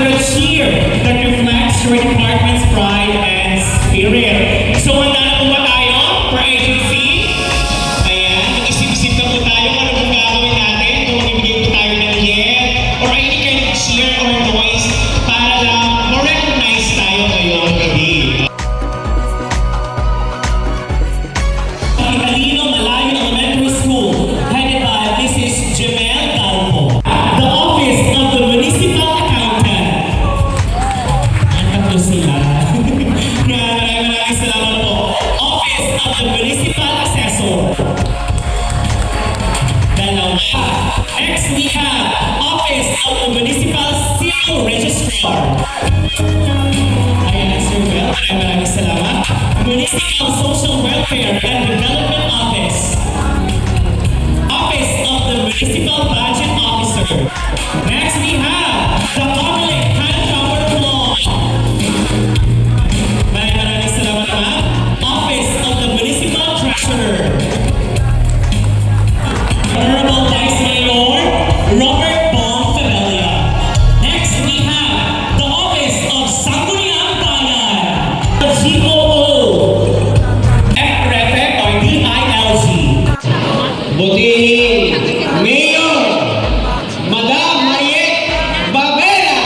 a cheer that reflects your department's pride and spirit. So, handa na po ba tayo for agency? Ayan, mag-isip-isip na po tayo kung ano pong gagawin natin. Kung magbibigay po tayo ng yell or any kind of cheer or noise para lang ma-recognize tayo ngayong gabi. Italino Malayo Elementary School, headed by Mrs. Jamel Calvo. The Office of the Municipal Accountant. Ang tatlo sila. Maraming salamat po. Office of the Municipal Assessor. Dalawa. Next we have Office of the Municipal Civil Registrar. Ayan, Sir Well. Maraming salamat. Municipal Social Welfare and Development Office. Office of the Municipal Budget Officer. Next we have the Public Handcover Law. Maraming salamat naman. Office of the Municipal Treasurer. Honorable Vice Mayor Robert Bong Fevella. Next we have the Office of Sangguniang Bayan. The GOO. FRFF or DILG. Butihin, Mayor, Madam Mariette Bavera.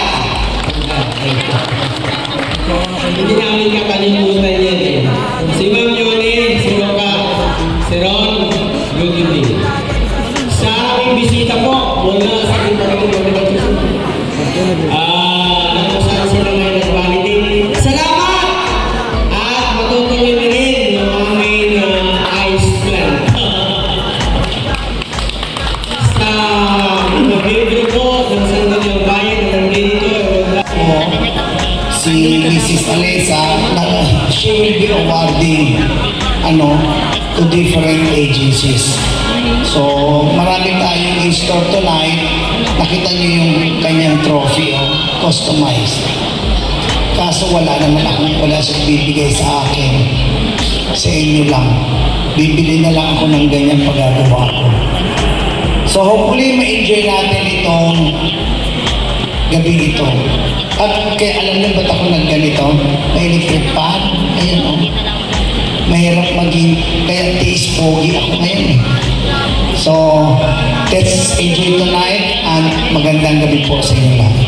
Hindi namin kakalimutan yan eh. Si Ma'am Yoli, si Roca, si Ron, good evening. Sa aking bisita po, mula sa aking pagkakulang nagpasahan sila ngayon nag-validate. Salamat! At matutuloy na rin yung aming ice plant. Sa mag-review po ng Sangguniang Bayan na nandito si Mrs. Alesa na she will be awarding to different agencies. So, marami tayong in-store tonight. Nakita niyo yung kanyang trophy, customized. Kaso wala sa bibigay sa akin. Sa inyo lang. Bibili na lang ako ng ganyan pagagawa ko. So, hopefully ma-enjoy natin itong gabi ito. At kaya alam niyo ba't ako nagganito? May electric fan. Ayan o. Mahirap maging, kaya tiis pogi ako ngayon eh. So, let's enjoy tonight and magandang gabi po sa inyo lahat.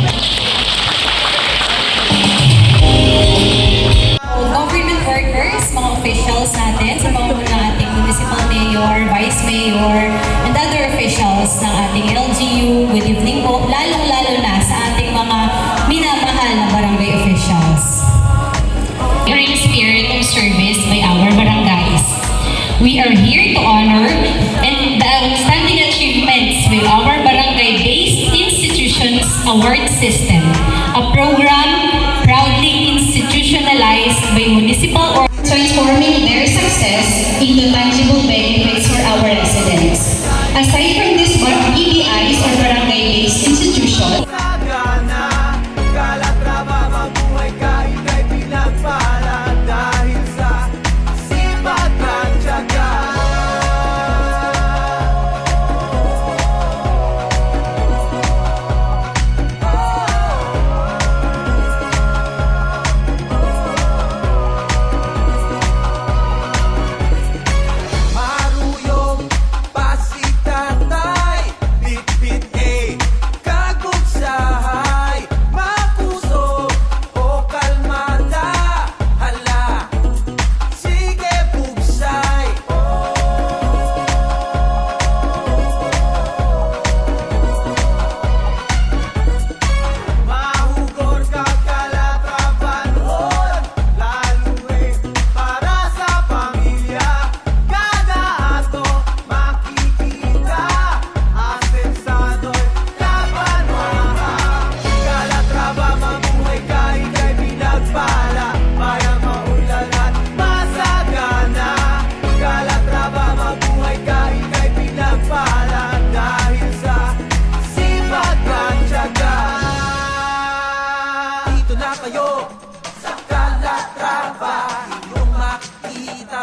Government workers, mga officials natin, sa mga ating municipal mayor, vice mayor, and other officials ng ating LGU, good evening po, lalong-lalo na sa ating mga minamahal na barangay officials. We are in spirit of service by our barangays. We are here to honor and the outstanding achievements with our barangay-based institutions award system, a program proudly institutionalized by municipal transforming their success into tangible benefits for our residents. Aside from this BBIs or barangay-based institutions,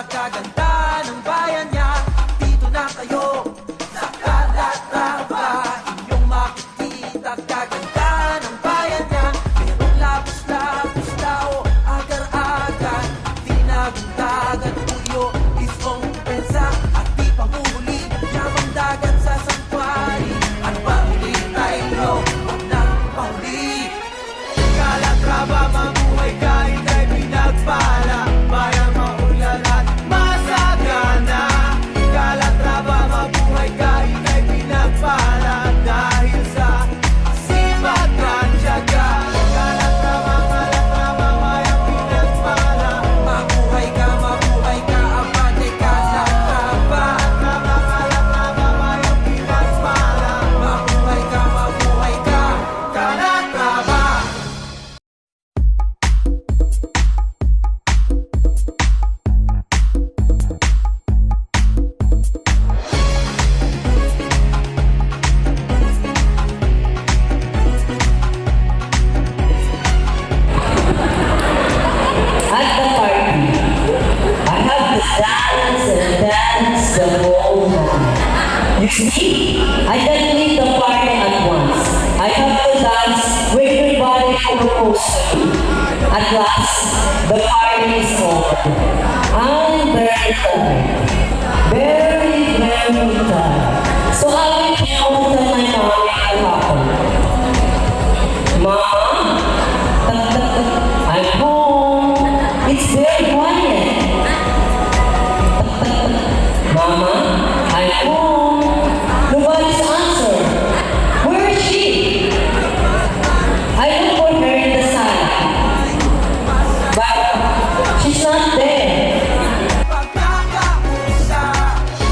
kaganda ng bayan niya. Dito na kayo sa Calatrava, inyong makikita kaganda ng bayan niya. See, I can't leave the party at once. I have to dance with everybody proposed to me. At last, the party is over. I'm very tired. Very, very tired. So I will tell my mommy what happened. Mama, I'm home. It's very quiet. Mama, I'm home. Nobody's answered. Where is she? I look for her in the sun. But she's not there. Pagkakausa,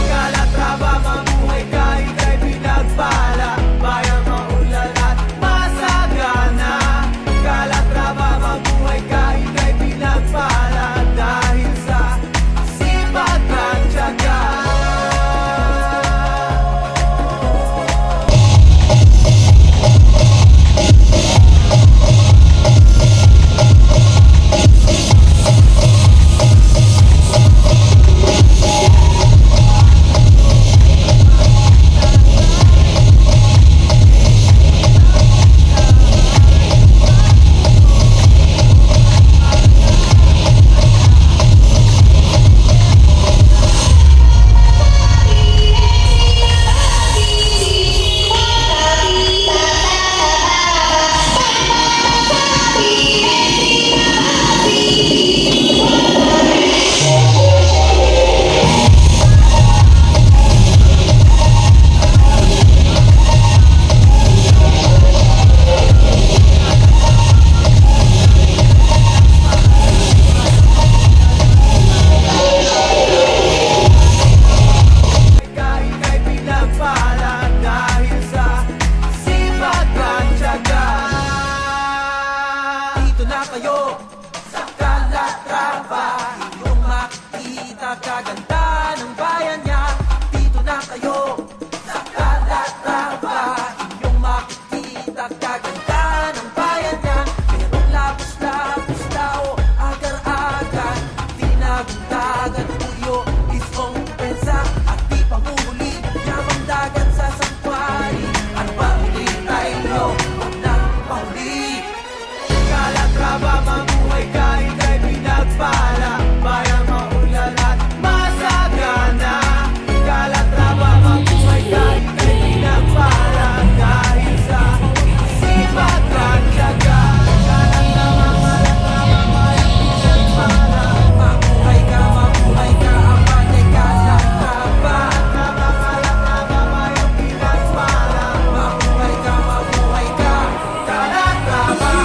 kalatraba, mabuhay ka, ika'y pinagpala. Bayang maulan at masagana. Kalatraba, mabuhay ka, ika'y pinagpala. Dahil sa sipag at tiyaga. Ika'y pinagpala dahil sa sipag at tiyaga. Dito na kayo sa Calatrava, inyong makikita kaganda ng bayan niya. Dito na kayo sa Calatrava, inyong makikita kaganda ng bayan niya. Merong labos-labos tao, agar-agar, tinagdagan, puyo, isong pensa, at di panghuli, yamang dagat sa sanctuary. At pahuli tayo, huwag nang pahuli. Calatrava, mabuhay ka, ika'y pinagpala. Bayang maulan at masagana. Calatrava, mabuhay ka, ika'y pinagpala. Dahil sa sipag at tiyaga. Calatrava, Calatrava, mayang pinagpala. Mabuhay ka, ang patay Calatrava. Calatrava, mayang pinagpala. Mabuhay ka, Calatrava.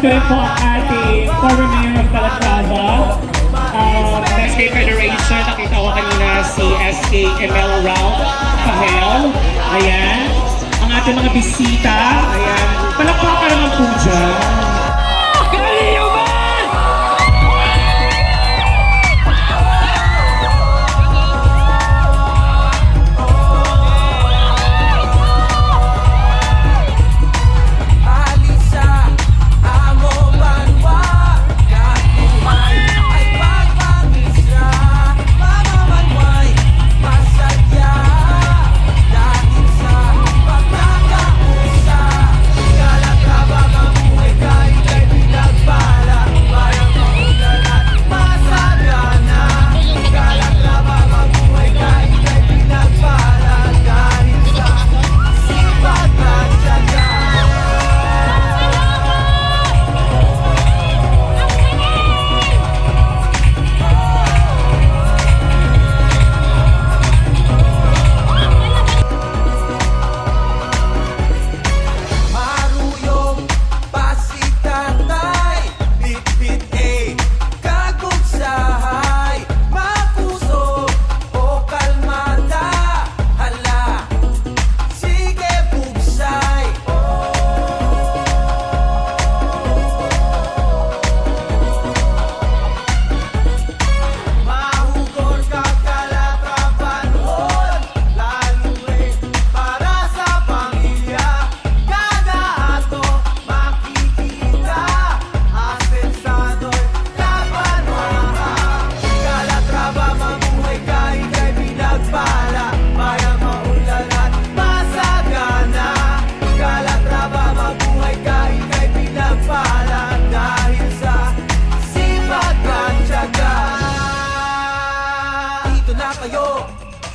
Nandito rin po ang ating former mayor of Calatrava, SK Federation. Nakita ko kanina si SK Emel Ralph Pahel. Ayan. Ang ating mga bisita. Ayan. Palakpakan naman po dyan. Alisa, amo banwa, katuhay ay pagpangisra. Mamamanway, masadya, dahil sa pagkakakusa. Kalatrava, mabuhay kahit ay pinagbala. Bayang maulalan, masagana. Kalatrava, mabuhay kahit ay pinagbala. Dahil sa sipag at tiyaga. Maruyong pasitatay, bitbit kagugsahay, mapuso o kalmata, hala, sige pugsay. Mahugor ka Calatrava-noon, lalo rin para sa pamilya. Kada ato makikita, asensado'y kapanwaha. Calatrava, mabuhay kahit ay pinagbala. Bayang maulalan, masagana. Calatrava, mabuhay kahit ay pinagbala. Dahil sa sipag at tiyaga. Dito na kayo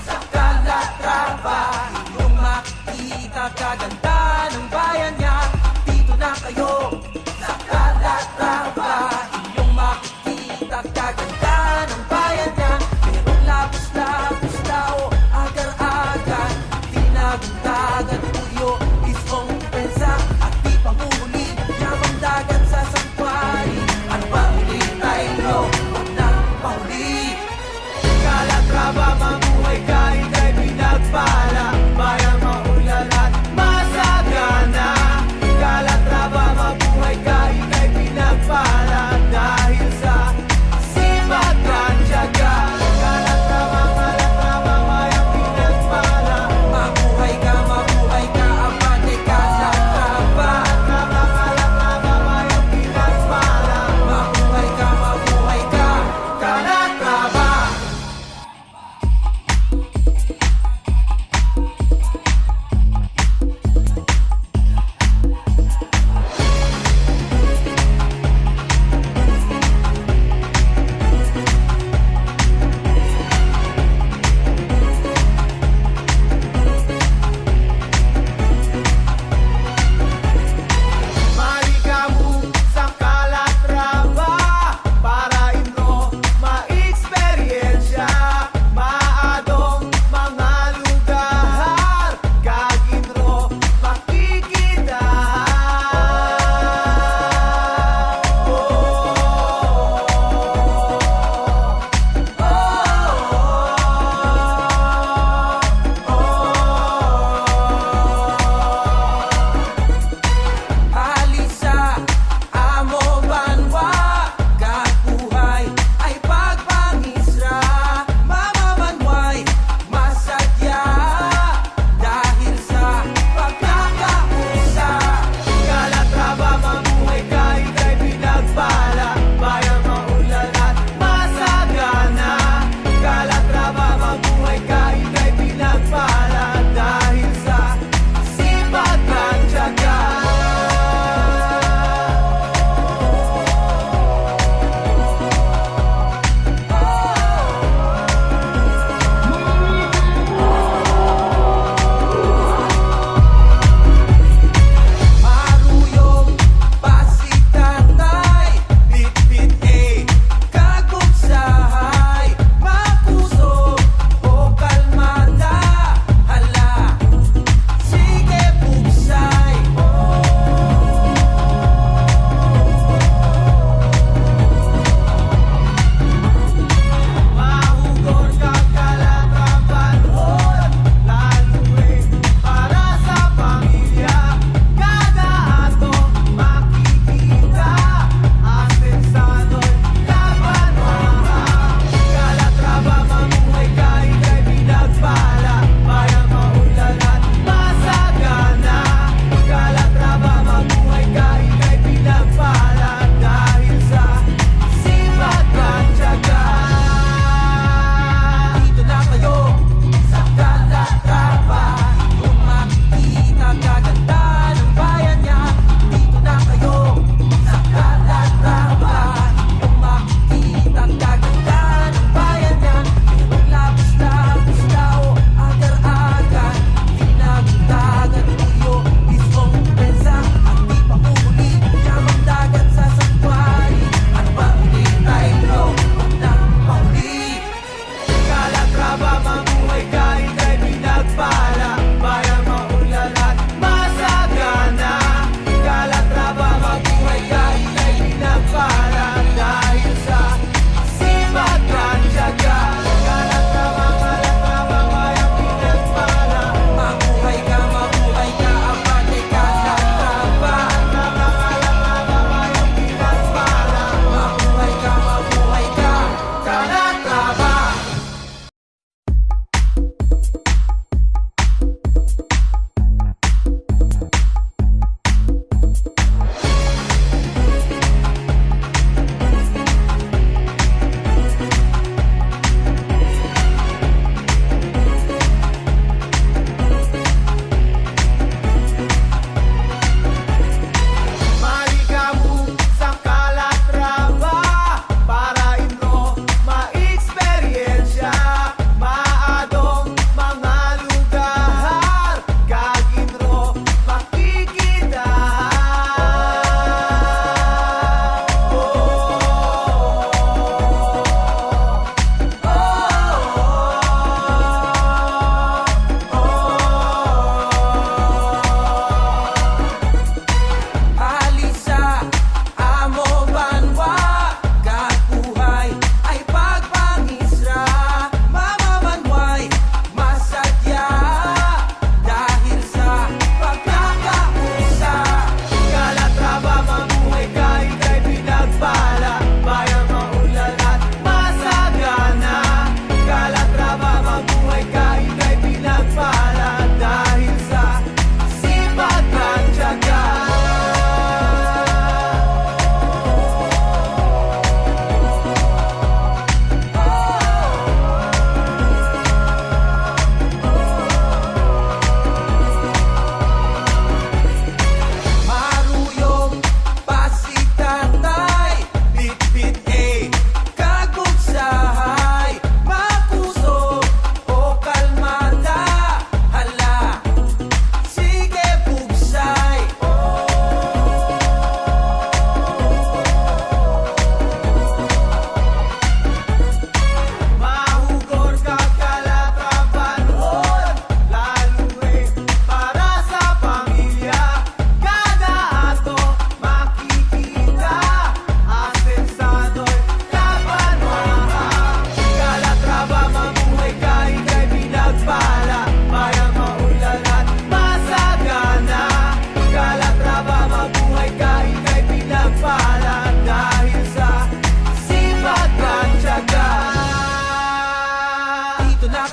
sa Calatrava, inyong makikita kaganda ng bayan niya. Dito na kayo sa Calatrava, inyong makikita kaganda ng bayan niya. Merong labos-labos tao, agar-agar, tinagong-tagan, puyo, isong pensa, at di panghuli, yamang dagat sa sangkwari. At pahuli tayo, huwag nang pahuli. Calatrava, mabuhay kahit ay pinagbala. Bayang maulalan, masagana. Calatrava, mabuhay kahit ay pinagbala.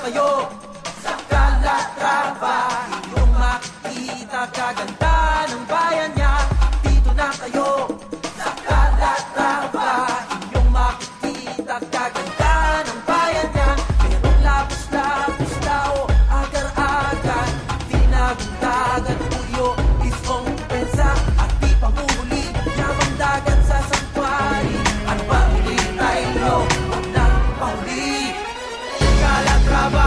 kayo sa Calatrava. Inyong makikita kaganda ng bayan niya. Dito na kayo sa Calatrava. Inyong makikita kaganda ng bayan niya. Merong labos-labos tao, agar-agar, tinagong-dagat, puyo, isong pensa, at di panguhuli, yamang dagat sa sanctuary. At pahuli tayo, huwag nang pahuli. Calatrava,